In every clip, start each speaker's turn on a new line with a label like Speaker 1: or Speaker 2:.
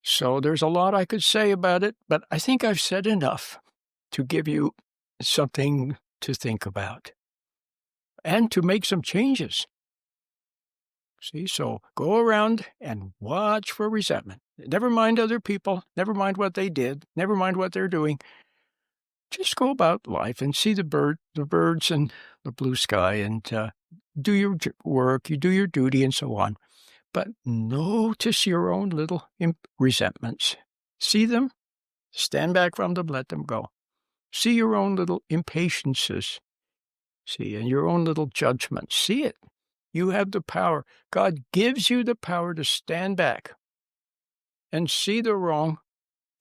Speaker 1: So there's a lot I could say about it, but I think I've said enough to give you something to think about and to make some changes. See, so go around and watch for resentment. Never mind other people, never mind what they did, never mind what they're doing. Just go about life and see the birds and the blue sky, and do your work, you do your duty, and so on. But notice your own little resentments. See them, stand back from them, let them go. See your own little impatiences. See, and your own little judgments. See it. You have the power. God gives you the power to stand back and see the wrong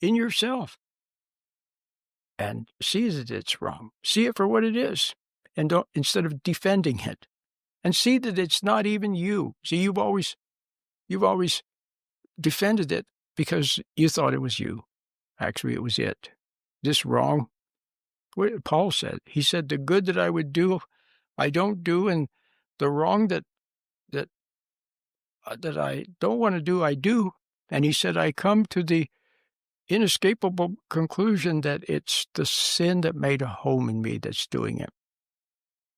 Speaker 1: in yourself and see that it's wrong. See it for what it is, and don't, instead of defending it, and see that it's not even you. See, you've always defended it because you thought it was you. Actually, it was it. This wrong. What Paul said. He said, "The good that I would do, I don't do, and the wrong that I don't want to do, I do." And he said, "I come to the inescapable conclusion that it's the sin that made a home in me that's doing it."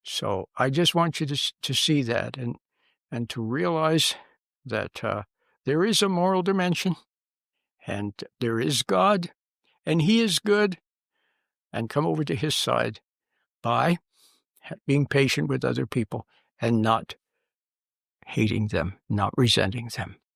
Speaker 1: So I just want you to see that and to realize that there is a moral dimension, and there is God, and He is good, and come over to His side by being patient with other people and not hating them, not resenting them.